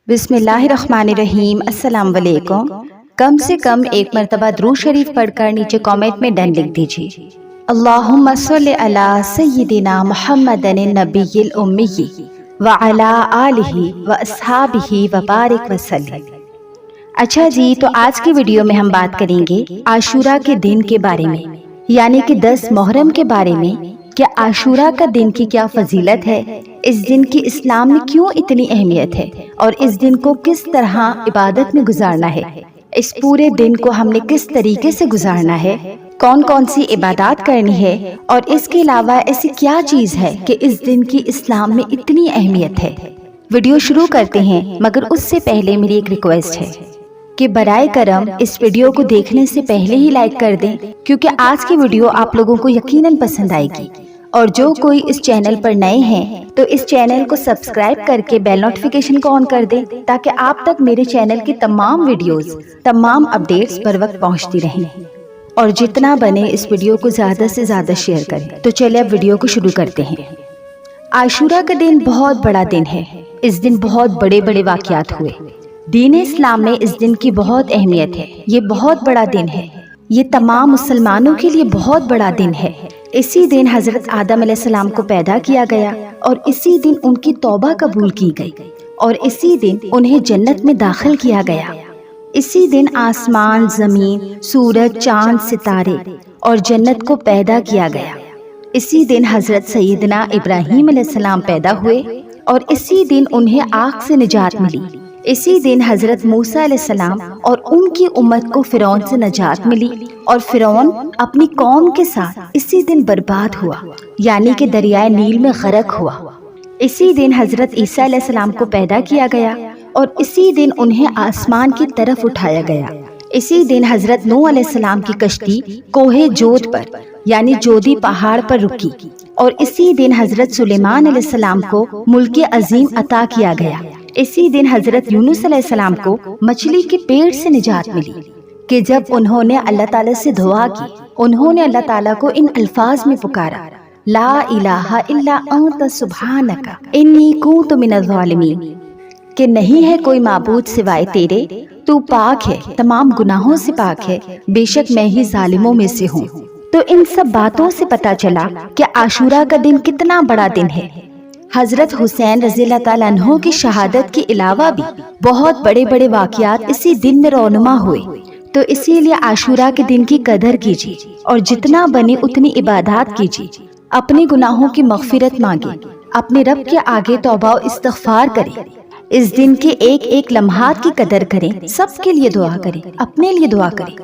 بسم اللہ الرحمن الرحیم۔ السلام علیکم۔ کم سے کم ایک مرتبہ درود شریف پڑھ کر نیچے کامنٹ میں ڈن لکھ دیجیے۔ اللہم صلی علی سیدنا محمد النبی الامی وعلی آلہ واصحابہ وبارک وسلم۔ اچھا جی، تو آج کی ویڈیو میں ہم بات کریں گے عاشورہ کے دن کے بارے میں، یعنی کہ 10 محرم کے بارے میں کہ عاشورہ کا دن کی کیا فضیلت ہے، اس دن کی اسلام میں کیوں اتنی اہمیت ہے، اور اس دن کو کس طرح عبادت میں گزارنا ہے، اس پورے دن کو ہم نے کس طریقے سے گزارنا ہے، کون کون سی عبادات کرنی ہے، اور اس کے علاوہ ایسی کیا چیز ہے کہ اس دن کی اسلام میں اتنی اہمیت ہے۔ ویڈیو شروع کرتے ہیں، مگر اس سے پہلے میری ایک ریکویسٹ ہے کہ برائے کرم اس ویڈیو کو دیکھنے سے پہلے ہی لائک کر دیں، کیونکہ آج کی ویڈیو آپ لوگوں کو یقیناً پسند آئے گی۔ اور جو کوئی اس چینل پر نئے ہیں تو اس چینل کو سبسکرائب کر کے بیل نوٹیفیکیشن کو آن کر دیں، تاکہ آپ تک میرے چینل کی تمام ویڈیوز، تمام اپڈیٹس پر وقت پہنچتی رہیں، اور جتنا بنے اس ویڈیو کو زیادہ سے زیادہ شیئر کریں۔ تو چلے اب ویڈیو کو شروع کرتے ہیں۔ عاشورہ کا دن بہت بڑا دن ہے۔ اس دن بہت بڑے بڑے واقعات ہوئے۔ دین اسلام میں اس دن کی بہت اہمیت ہے۔ یہ بہت بڑا دن ہے۔ یہ تمام مسلمانوں کے لیے بہت بڑا دن ہے۔ اسی دن حضرت آدم علیہ السلام کو پیدا کیا گیا، اور اسی دن ان کی توبہ قبول کی گئی، اور اسی دن انہیں جنت میں داخل کیا گیا۔ اسی دن آسمان، زمین، سورج، چاند، ستارے اور جنت کو پیدا کیا گیا۔ اسی دن حضرت سیدنا ابراہیم علیہ السلام پیدا ہوئے، اور اسی دن انہیں آگ سے نجات ملی۔ اسی دن حضرت موسیٰ علیہ السلام اور ان کی امت کو فرعون سے نجات ملی، اور فرعون اپنی قوم کے ساتھ اسی دن برباد ہوا، یعنی کہ دریائے نیل میں غرق ہوا۔ اسی دن حضرت عیسیٰ علیہ السلام کو پیدا کیا گیا، اور اسی دن انہیں آسمان کی طرف اٹھایا گیا۔ اسی دن حضرت نوح علیہ السلام کی کشتی کوہ جود پر، یعنی جودی پہاڑ پر رکی، اور اسی دن حضرت سلیمان علیہ السلام کو ملک عظیم عطا کیا گیا۔ اسی دن حضرت یونس علیہ السلام کو مچھلی کے پیٹ سے نجات ملی کہ جب انہوں نے اللہ تعالیٰ سے دعا کی، انہوں نے اللہ تعالیٰ کو ان الفاظ میں پکارا: لا الہ الا انت سبحانک انی کنت من الظالمین، کہ نہیں ہے کوئی معبود سوائے تیرے، تو پاک ہے، تمام گناہوں سے پاک ہے، بے شک میں ہی ظالموں میں سے ہوں۔ تو ان سب باتوں سے پتہ چلا کہ عاشورہ کا دن کتنا بڑا دن ہے۔ حضرت حسین رضی اللہ تعالیٰ عنہ کی شہادت کے علاوہ بھی بہت بڑے بڑے واقعات اسی دن میں رونما ہوئے۔ تو اسی لیے عاشورہ کے دن کی قدر کیجیے، اور جتنا بنے اتنی عبادات کیجیے، اپنے گناہوں کی مغفرت مانگے، اپنے رب کے آگے توبہ و استغفار کریں، اس دن کے ایک ایک لمحات کی قدر کریں، سب کے لیے دعا کریں، اپنے لیے دعا کریں،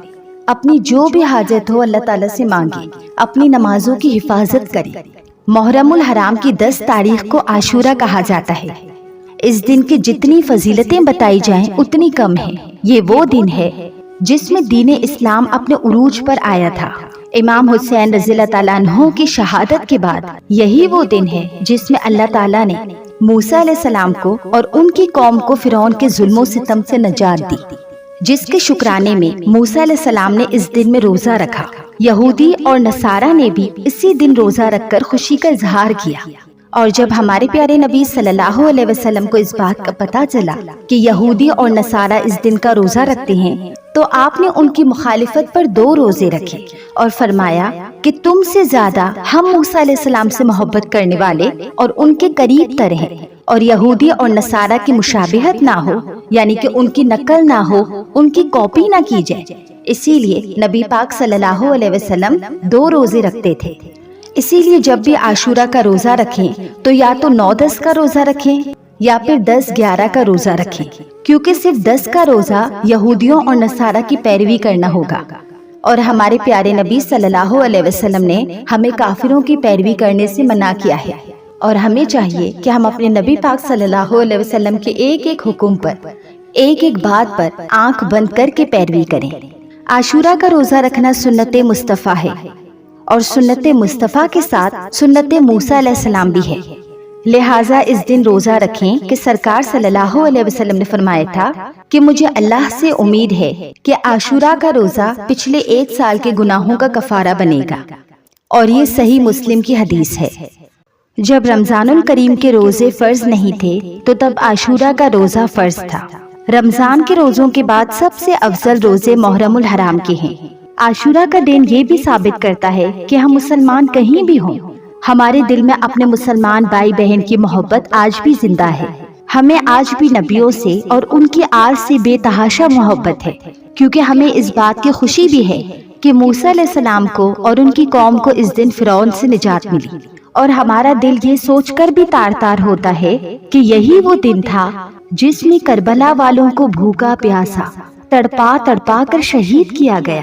اپنی جو بھی حاجت ہو اللہ تعالیٰ سے مانگیں، اپنی نمازوں کی حفاظت کریں۔ محرم الحرام کی 10 تاریخ کو عاشورہ کہا جاتا ہے۔ اس دن کی جتنی فضیلتیں بتائی جائیں اتنی کم ہیں۔ یہ وہ دن ہے جس میں دین اسلام اپنے عروج پر آیا تھا۔ امام حسین رضی اللہ تعالیٰ عنہ کی شہادت کے بعد یہی وہ دن ہے جس میں اللہ تعالیٰ نے موسیٰ علیہ السلام کو اور ان کی قوم کو فرعون کے ظلم و ستم سے نجات دی، جس کے شکرانے میں موسیٰ علیہ السلام نے اس دن میں روزہ رکھا۔ یہودی اور نصارہ نے بھی اسی دن روزہ رکھ کر خوشی کا اظہار کیا، اور جب ہمارے پیارے نبی صلی اللہ علیہ وسلم کو اس بات کا پتہ چلا کہ یہودی اور نصارہ اس دن کا روزہ رکھتے ہیں، تو آپ نے ان کی مخالفت پر 2 روزے رکھے، اور فرمایا کہ تم سے زیادہ ہم موسیٰ علیہ السلام سے محبت کرنے والے اور ان کے قریب تر ہیں، اور یہودی اور نصارہ کی مشابہت نہ ہو، یعنی کہ ان کی نقل نہ ہو، ان کی کاپی نہ کی جائے۔ اسی لیے نبی پاک صلی اللہ علیہ وسلم 2 روزے رکھتے تھے۔ اسی لیے جب بھی عاشورہ کا روزہ رکھیں تو یا تو 9-10 کا روزہ رکھیں یا پھر 10-11 کا روزہ رکھیں، کیونکہ صرف 10 کا روزہ یہودیوں اور نصارہ کی پیروی کرنا ہوگا، اور ہمارے پیارے نبی صلی اللہ علیہ وسلم نے ہمیں کافروں کی پیروی کرنے سے منع کیا ہے، اور ہمیں چاہیے کہ ہم اپنے نبی پاک صلی اللہ علیہ وسلم کے ایک ایک حکم پر، ایک ایک بات پر آنکھ بند کر کے پیروی کریں۔ عاشورہ کا روزہ رکھنا سنت مصطفیٰ ہے، اور سنت مصطفیٰ کے ساتھ سنت موسیٰ علیہ السلام بھی ہے، لہٰذا اس دن روزہ رکھیں کہ سرکار صلی اللہ علیہ وسلم نے فرمایا تھا کہ مجھے اللہ سے امید ہے کہ عاشورہ کا روزہ پچھلے 1 سال کے گناہوں کا کفارہ بنے گا، اور یہ صحیح مسلم کی حدیث ہے۔ جب رمضان الکریم کے روزے فرض نہیں تھے تو تب عاشورہ کا روزہ فرض تھا۔ رمضان کے روزوں کے بعد سب سے افضل روزے محرم الحرام کے ہیں۔ عاشورہ کا دن یہ بھی ثابت کرتا ہے کہ ہم مسلمان کہیں بھی ہوں، ہمارے دل میں اپنے مسلمان بھائی بہن کی محبت آج بھی زندہ ہے۔ ہمیں آج بھی نبیوں سے اور ان کی آل سے بے تحاشا محبت ہے، کیونکہ ہمیں اس بات کی خوشی بھی ہے کہ موسیٰ علیہ السلام کو اور ان کی قوم کو اس دن فرعون سے نجات ملی، اور ہمارا دل یہ سوچ کر بھی تار تار ہوتا ہے کہ یہی وہ دن تھا جس میں کربلا والوں کو بھوکا پیاسا تڑپا تڑپا کر شہید کیا گیا۔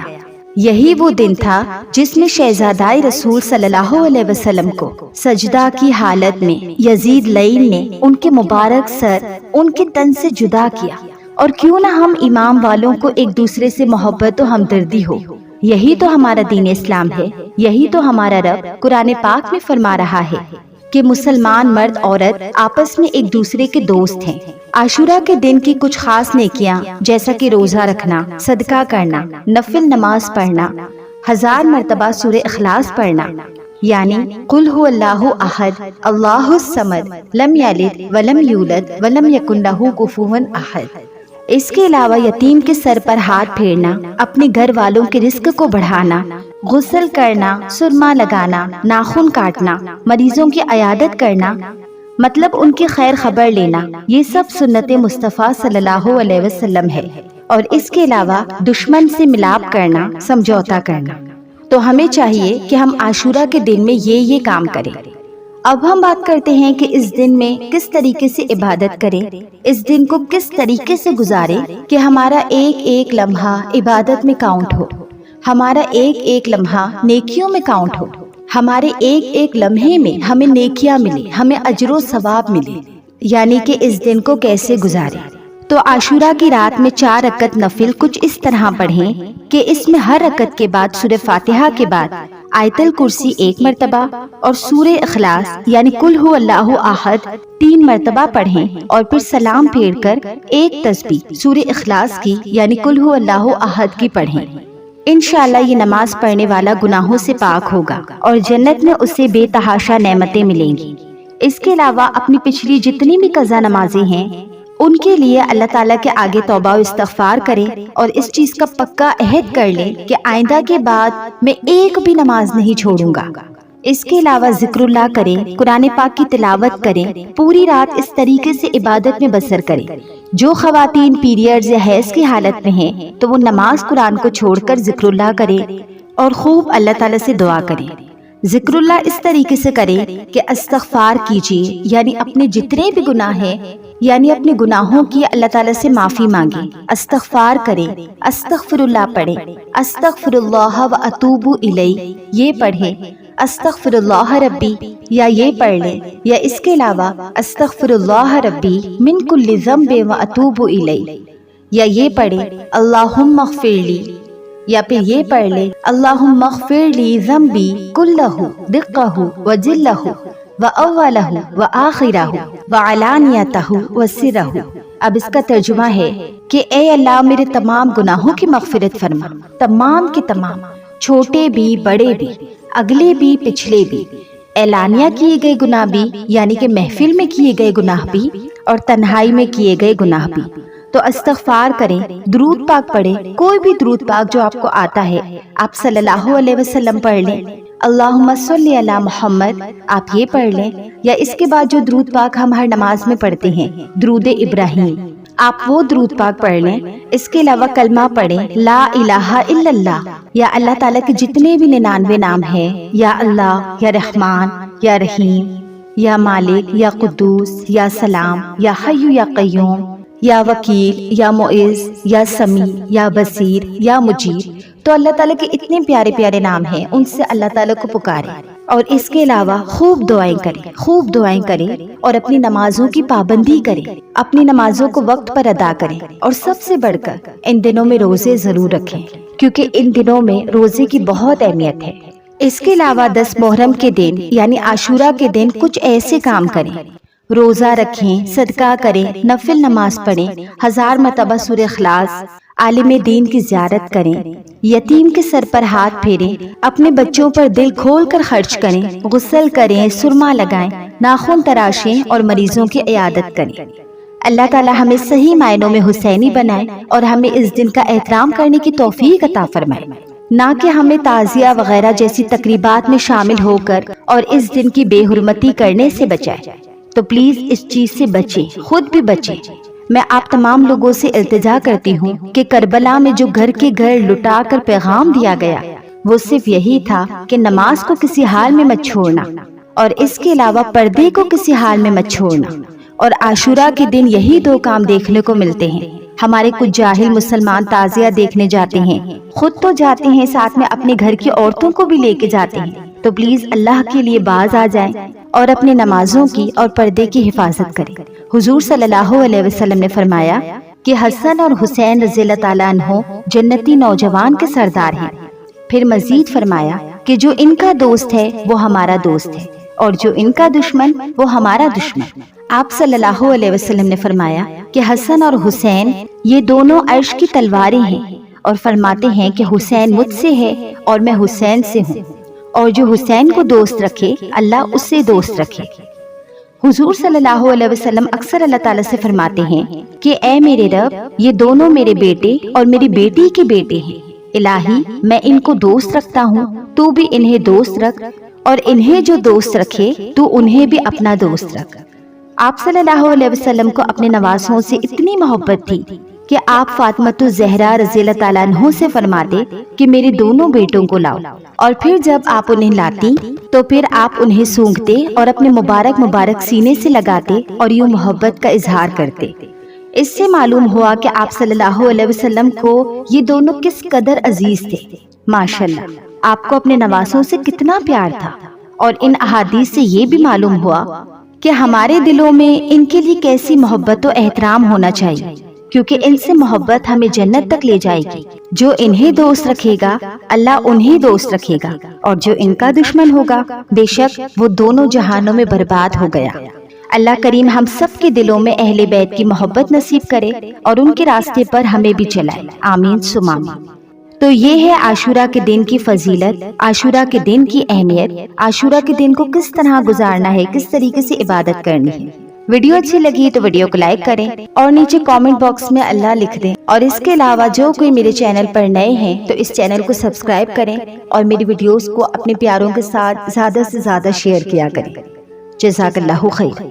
یہی وہ دن تھا جس میں شہزادہ رسول صلی اللہ علیہ وسلم کو سجدہ کی حالت میں یزید لعین نے ان کے مبارک سر ان کے تن سے جدا کیا۔ اور کیوں نہ ہم امام والوں کو ایک دوسرے سے محبت و ہمدردی ہو، یہی تو ہمارا دین اسلام ہے۔ یہی تو ہمارا رب قرآن پاک میں فرما رہا ہے کہ مسلمان مرد عورت آپس میں ایک دوسرے کے دوست ہیں۔ عاشورہ کے دن کی کچھ خاص نیکیاں جیسا کہ روزہ رکھنا، صدقہ کرنا، نفل نماز پڑھنا، 1000 مرتبہ سورہ اخلاص پڑھنا، یعنی قل هو اللہ احد اللہ الصمد لم یلد ولم یولد ولم یکن لہ کفوا احد۔ اس کے علاوہ یتیم کے سر پر ہاتھ پھیرنا، اپنے گھر والوں کے رزق کو بڑھانا، غسل کرنا، سرما لگانا، ناخن کاٹنا، مریضوں کی عیادت کرنا، مطلب ان کی خیر خبر لینا، یہ سب سنت مصطفیٰ صلی اللہ علیہ وسلم ہے۔ اور اس کے علاوہ دشمن سے ملاپ کرنا، سمجھوتا کرنا۔ تو ہمیں چاہیے کہ ہم عاشورہ کے دن میں یہ کام کریں۔ اب ہم بات کرتے ہیں کہ اس دن میں کس طریقے سے عبادت کریں، اس دن کو کس طریقے سے گزاریں کہ ہمارا ایک ایک لمحہ عبادت میں کاؤنٹ ہو، ہمارا ایک ایک لمحہ نیکیوں میں کاؤنٹ ہو، ہمارے ایک ایک لمحے میں ہمیں نیکیاں ملے، ہمیں اجر و ثواب ملے، یعنی کہ اس دن کو کیسے گزاریں۔ تو عاشورہ کی رات میں 4 رکعت نفل کچھ اس طرح پڑھیں کہ اس میں ہر رکعت کے بعد سورہ فاتحہ کے بعد آیت الکرسی 1 مرتبہ اور سورہ اخلاص یعنی قل هو اللہ احد 3 مرتبہ پڑھیں، اور پھر سلام پھیر کر ایک تسبیح سورہ اخلاص کی یعنی قل هو اللہ احد کی پڑھیں۔ انشاءاللہ یہ نماز پڑھنے والا گناہوں سے پاک ہوگا اور جنت میں اسے بے تحاشا نعمتیں ملیں گی۔ اس کے علاوہ اپنی پچھلی جتنی بھی قضا نمازیں ہیں ان کے لیے اللہ تعالیٰ کے آگے توبہ و استغفار کریں، اور اس چیز کا پکا عہد کر لیں کہ آئندہ کے بعد میں ایک بھی نماز نہیں چھوڑوں گا۔ اس کے علاوہ ذکر اللہ کریں، قرآن پاک کی تلاوت کریں، پوری رات اس طریقے سے عبادت میں بسر کریں۔ جو خواتین پیریڈز یا حیض کی حالت میں ہیں تو وہ نماز قرآن کو چھوڑ کر ذکر اللہ کریں اور خوب اللہ تعالیٰ سے دعا کریں۔ ذکر اللہ اس طریقے سے کریں کہ استغفار کیجیے، یعنی اپنے جتنے بھی گناہ ہیں یعنی اپنے گناہوں کی اللہ تعالیٰ سے معافی مانگیں، استغفار کریں، استغفر اللہ پڑھیں، استغفر اللہ و اتوب الیہ یہ پڑھیں، استغفر اللہ ربی یا یہ پڑھ لیں، یا اس کے علاوہ استغفر اللہ ربی من کل ذنب و اتوب الیہ یا یہ پڑھیں اللہم اغفر لی، یا پھر یہ پڑھ لیں اللہم اغفر لی ذنبی کلہ دقہ و جلہ وَأَوَّلَهُ وَآخِرَهُ وَعَلَانِيَتَهُ وَسِرَّهُ۔ اب اس کا ترجمہ ہے کہ اے اللہ میرے تمام گناہوں کی مغفرت فرما، تمام کے تمام، چھوٹے بھی بڑے بھی، اگلے بھی پچھلے بھی، اعلانیہ کیے گئے گناہ بھی یعنی کہ محفل میں کیے گئے گناہ بھی اور تنہائی میں کیے گئے گناہ بھی۔ تو استغفار کریں، درود پاک پڑھیں، کوئی بھی درود پاک جو آپ کو آتا ہے آپ صلی اللہ علیہ وسلم پڑھ لیں، اللہم صلی علی محمد آپ یہ پڑھ لیں، یا اس کے بعد جو درود پاک ہم ہر نماز میں پڑھتے ہیں درود ابراہیم آپ وہ درود پاک پڑھ لیں۔ اس کے علاوہ کلمہ پڑھیں لا الہ الا اللہ، یا اللہ تعالیٰ کے جتنے بھی 99 نام ہیں، یا اللہ، یا رحمان، یا رحیم، یا مالک، یا قدوس، یا سلام، یا حی یا قیوم، یا وکیل، یا معز، یا سمیع، یا بصیر، یا مجیر۔ تو اللہ تعالیٰ کے اتنے پیارے پیارے نام ہیں، ان سے اللہ تعالیٰ کو پکاریں، اور اس کے علاوہ خوب دعائیں کریں، خوب دعائیں کریں، اور اپنی نمازوں کی پابندی کریں، اپنی نمازوں کو وقت پر ادا کریں، اور سب سے بڑھ کر ان دنوں میں روزے ضرور رکھیں، کیونکہ ان دنوں میں روزے کی بہت اہمیت ہے۔ اس کے علاوہ 10 محرم کے دن یعنی عاشورہ کے دن کچھ ایسے کام کریں، روزہ رکھیں، صدقہ کریں، نفل نماز پڑھیں، 1000 مرتبہ سورہ اخلاص، عالم دین کی زیارت کریں، یتیم کے سر پر ہاتھ پھیریں، اپنے بچوں پر دل کھول کر خرچ کریں، غسل کریں، سرما لگائیں، ناخن تراشیں اور مریضوں کی عیادت کریں۔ اللہ تعالی ہمیں صحیح معنوں میں حسینی بنائے اور ہمیں اس دن کا احترام کرنے کی توفیق عطا فرمائے، نہ کہ ہمیں تعزیہ وغیرہ جیسی تقریبات میں شامل ہو کر اور اس دن کی بے حرمتی کرنے سے بچائے۔ تو پلیز اس چیز سے بچیں، خود بھی بچیں۔ میں آپ تمام لوگوں سے التجا کرتی ہوں کہ کربلا میں جو گھر کے گھر لٹا کر پیغام دیا گیا وہ صرف یہی تھا کہ نماز کو کسی حال میں مت چھوڑنا، اور اس کے علاوہ پردے کو کسی حال میں مت چھوڑنا، اور عاشورہ کے دن یہی دو کام دیکھنے کو ملتے ہیں۔ ہمارے کچھ جاہل مسلمان تعزیہ دیکھنے جاتے ہیں، خود تو جاتے ہیں، ساتھ میں اپنے گھر کی عورتوں کو بھی لے کے جاتے ہیں۔ تو پلیز اللہ کے لیے باز آ جائیں اور اپنے نمازوں کی اور پردے کی حفاظت کریں۔ حضور صلی اللہ علیہ وسلم نے فرمایا کہ حسن اور حسین رضی اللہ تعالیٰ عنہ جنتی نوجوان کے سردار ہیں۔ پھر مزید فرمایا کہ جو ان کا دوست ہے وہ ہمارا دوست ہے، اور جو ان کا دشمن وہ ہمارا دشمن۔ آپ صلی اللہ علیہ وسلم نے فرمایا کہ حسن اور حسین یہ دونوں عرش کی تلواریں ہیں، اور فرماتے ہیں کہ حسین مجھ سے ہے اور میں حسین سے ہوں، اور جو حسین کو دوست رکھے اللہ اس سے دوست رکھے۔ حضور صلی اللہ علیہ وسلم اکثر اللہ تعالیٰ سے فرماتے ہیں کہ اے میرے رب، یہ دونوں میرے بیٹے اور میری بیٹی کے بیٹے ہیں، الہی میں ان کو دوست رکھتا ہوں، تو بھی انہیں دوست رکھ، اور انہیں جو دوست رکھے تو انہیں بھی اپنا دوست رکھ۔ آپ صلی اللہ علیہ وسلم کو اپنے نواسوں سے اتنی محبت تھی کہ آپ فاطمۃ الزہرا رضی اللہ تعالیٰ عنہ سے فرماتے کہ میرے دونوں بیٹوں کو لاؤ، اور پھر جب آپ انہیں لاتی تو پھر آپ انہیں سونگھتے اور اپنے مبارک سینے سے لگاتے اور یوں محبت کا اظہار کرتے۔ اس سے معلوم ہوا کہ آپ صلی اللہ علیہ وسلم کو یہ دونوں کس قدر عزیز تھے۔ ماشاءاللہ، آپ کو اپنے نواسوں سے کتنا پیار تھا، اور ان احادیث سے یہ بھی معلوم ہوا کہ ہمارے دلوں میں ان کے لیے کیسی محبت و احترام ہونا چاہیے، کیونکہ ان سے محبت ہمیں جنت تک لے جائے گی۔ جو انہیں دوست رکھے گا اللہ انہیں دوست رکھے گا، اور جو ان کا دشمن ہوگا بے شک وہ دونوں جہانوں میں برباد ہو گیا۔ اللہ کریم ہم سب کے دلوں میں اہل بیت کی محبت نصیب کرے اور ان کے راستے پر ہمیں بھی چلائے، آمین ثم آمین۔ تو یہ ہے عاشورہ کے دن کی فضیلت، عاشورہ کے دن کی اہمیت، عاشورہ کے دن کو کس طرح گزارنا ہے، کس طریقے سے عبادت کرنی ہے۔ ویڈیو اچھی لگی تو ویڈیو کو لائک کریں اور نیچے کامنٹ باکس میں اللہ لکھ دیں، اور اس کے علاوہ جو کوئی میرے چینل پر نئے ہیں تو اس چینل کو سبسکرائب کریں اور میری ویڈیوز کو اپنے پیاروں کے ساتھ زیادہ سے زیادہ شیئر کیا کریں۔ جزاک اللہ خیر۔